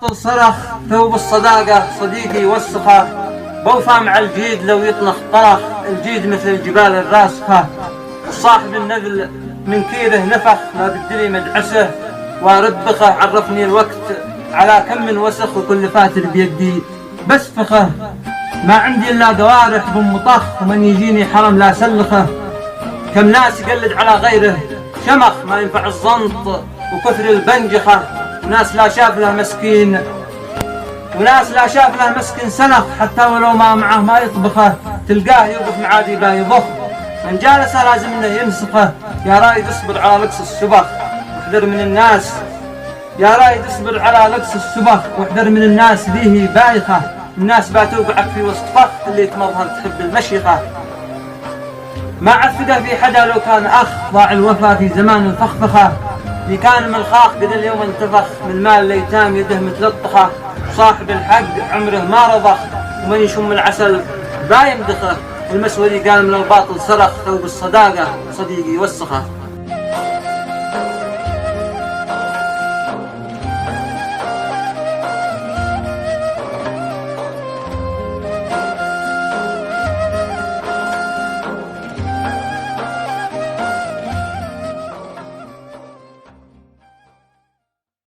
صرخ ثوب الصداقة صديقي وسخه، بوفى مع الجيد لو يطنخ طرخ، الجيد مثل الجبال الراسخة، وصاحب النذل من كيره نفخ، ما بدري مدعسه واربخه، عرفني الوقت على كم من وسخ، وكل فاتر بيدي بسفخه، ما عندي الا دوارح بمطخ، ومن يجيني حرم لا سلخه، كم ناس يقلد على غيره شمخ، ما ينفع الزنط وكثر البنجخه، وناس لا شاف له مسكين سنخ، حتى ولو ما معه ما يطبخه، تلقاه يوقف معادي با يضخ، من جالسه لازم انه ينسخه، يا رايد اصبر على لقص السبخ واحذر من الناس، يا رايد اصبر على لقص السبخ واحذر من الناس ذيه بايخه، الناس بتوقعك في وسط فخ، اللي تمظهر تحب المشيخه، ما عفده في حدا لو كان اخ، ضاع الوفا في زمان الفخفخه، اللي كان من الخاخ قد اليوم انتفخ، من مال الايتام يده متلطخه، صاحب الحق عمره ما رضخ، ومن يشم العسل با يمدخه، والمسودي قال من الباطل صرخ، ثوب الصداقه صديقي وسخه.